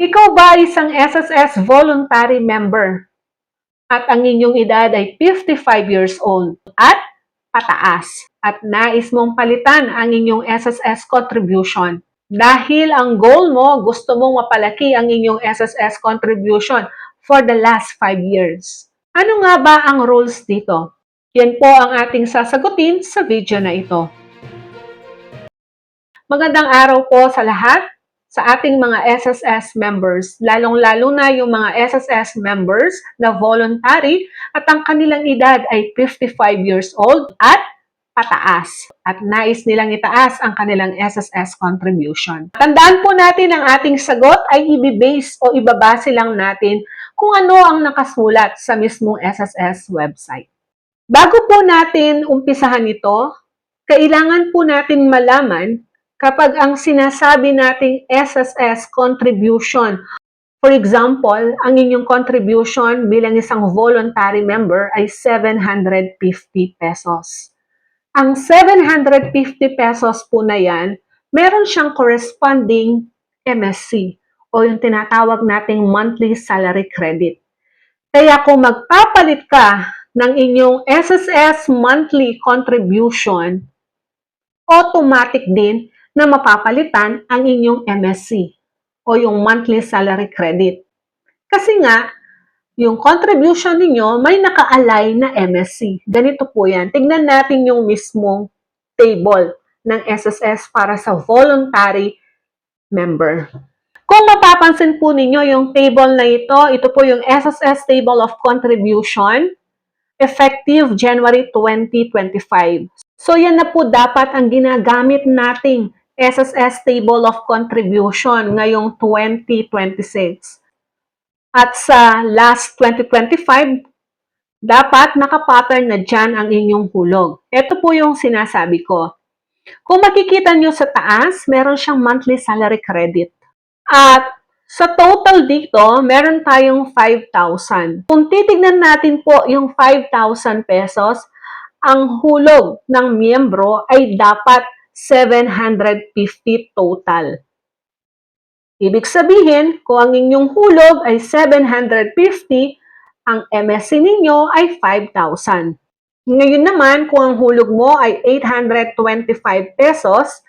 Ikaw ba ay isang SSS voluntary member at ang inyong edad ay 55 years old at pataas at nais mong palitan ang inyong SSS contribution? Dahil ang goal mo, gusto mong mapalaki ang inyong SSS contribution for the last 5 years. Ano nga ba ang rules dito? Yan po ang ating sasagutin sa video na ito. Magandang araw po sa lahat, sa ating mga SSS members, lalong-lalo na yung mga SSS members na voluntary at ang kanilang edad ay 55 years old at pataas at nais nilang itaas ang kanilang SSS contribution. Tandaan po natin ang ating sagot ay i-base o ibabase lang natin kung ano ang nakasulat sa mismong SSS website. Bago po natin umpisahan ito, kailangan po natin malaman kapag ang sinasabi nating SSS contribution, for example, ang inyong contribution bilang isang voluntary member ay 750 pesos. Ang 750 pesos po na yan, meron siyang corresponding MSC o yung tinatawag nating monthly salary credit. Kaya kung magpapalit ka ng inyong SSS monthly contribution, automatic din na mapapalitan ang inyong MSC o yung monthly salary credit. Kasi nga, yung contribution ninyo may naka-align na MSC. Ganito po yan. Tignan natin yung mismong table ng SSS para sa voluntary member. Kung mapapansin po ninyo yung table na ito po yung SSS Table of Contribution effective January 2025. So yan na po dapat ang ginagamit nating SSS Table of Contribution ngayong 2026. At sa last 2025, dapat nakapattern na dyan ang inyong hulog. Ito po yung sinasabi ko. Kung makikita nyo sa taas, meron siyang monthly salary credit. At sa total dito, meron tayong 5,000. Kung titignan natin po yung 5,000 pesos, ang hulog ng miyembro ay dapat 750 total. Ibig sabihin, kung ang inyong hulog ay 750, ang MSC ninyo ay 5,000. Ngayon naman, kung ang hulog mo ay 825 pesos,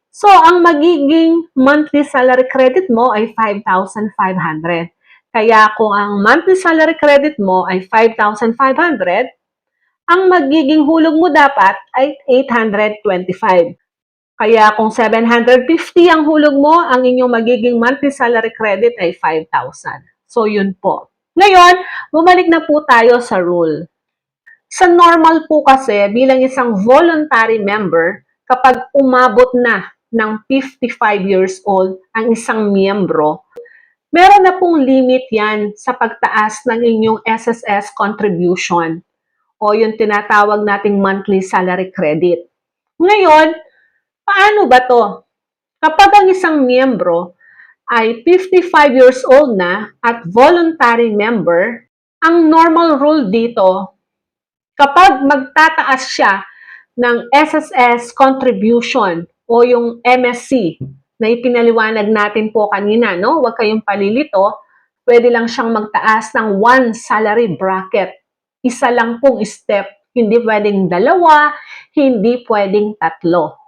so ang magiging monthly salary credit mo ay 5,500. Kaya kung ang monthly salary credit mo ay 5,500, ang magiging hulog mo dapat ay 825. Kaya kung 750 ang hulog mo, ang inyong magiging monthly salary credit ay 5,000. So, yun po. Ngayon, bumalik na po tayo sa rule. Sa normal po kasi, bilang isang voluntary member, kapag umabot na ng 55 years old ang isang miyembro, meron na pong limit yan sa pagtaas ng inyong SSS contribution o yung tinatawag nating monthly salary credit. Ngayon, paano ba to? Kapag ang isang miyembro ay 55 years old na at voluntary member, ang normal rule dito, kapag magtataas siya ng SSS contribution o yung MSC na ipinaliwanag natin po kanina, no? Huwag kayong palilito, pwede lang siyang magtaas ng one salary bracket. Isa lang pong step, hindi pwedeng dalawa, hindi pwedeng tatlo.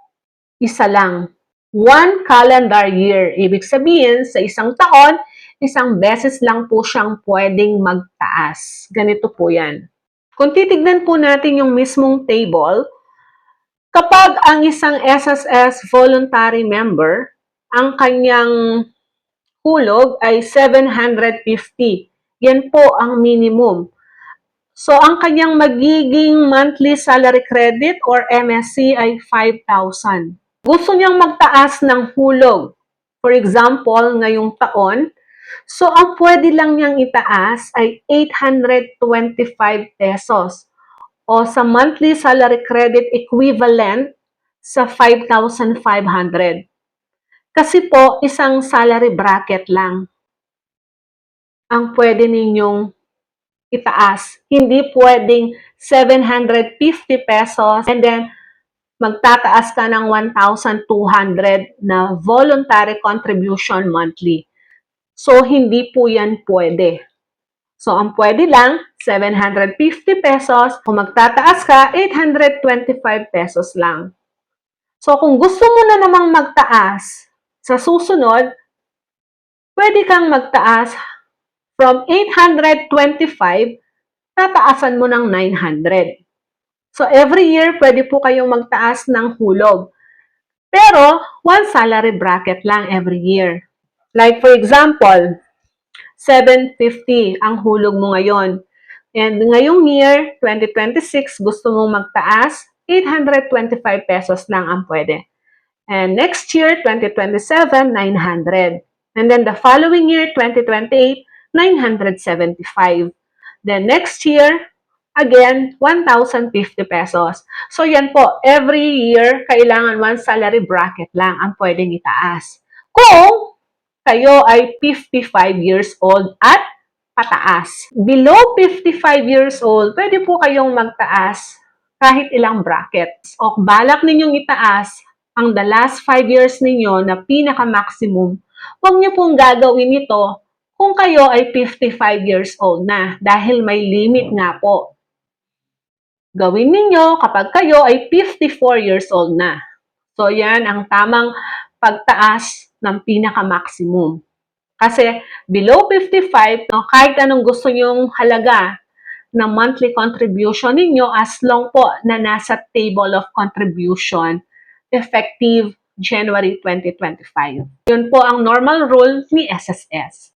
Isa lang. One calendar year. Ibig sabihin, sa isang taon, isang beses lang po siyang pwedeng magtaas. Ganito po yan. Kung titignan po natin yung mismong table, kapag ang isang SSS voluntary member, ang kanyang hulog ay 750. Yan po ang minimum. So, ang kanyang magiging monthly salary credit or MSC ay 5,000. Gusto niyang magtaas ng hulog. For example, ngayong taon, so ang pwede lang niyang itaas ay 825 pesos o sa monthly salary credit equivalent sa 5,500. Kasi po, isang salary bracket lang ang pwede ninyong itaas. Hindi pwedeng 750 pesos and then magtataas ka ng 1,200 na voluntary contribution monthly. So, hindi po yan pwede. So, ang pwede lang, 750 pesos. Kung magtataas ka, 825 pesos lang. So, kung gusto mo na namang magtaas sa susunod, pwede kang magtaas from 825, tataasan mo ng 900. So, every year, pwede po kayong magtaas ng hulog. Pero, one salary bracket lang every year. Like, for example, 750 ang hulog mo ngayon. And ngayong year, 2026, gusto mong magtaas, 825 pesos lang ang pwede. And next year, 2027, 900. And then the following year, 2028, 975. Then next year, again, 1,050 pesos. So yan po, every year, kailangan one salary bracket lang ang pwedeng itaas. Kung kayo ay 55 years old at pataas. Below 55 years old, pwede po kayong magtaas kahit ilang brackets. O balak ninyong itaas ang the last 5 years ninyo na pinaka-maximum, huwag niyo pong gagawin ito kung kayo ay 55 years old na dahil may limit nga po. Gawin ninyo kapag kayo ay 54 years old na. So, yan ang tamang pagtaas ng pinaka-maximum. Kasi below 55, no, kahit anong gusto nyong halaga ng monthly contribution ninyo as long po na nasa table of contribution effective January 2025. Yun po ang normal rule ni SSS.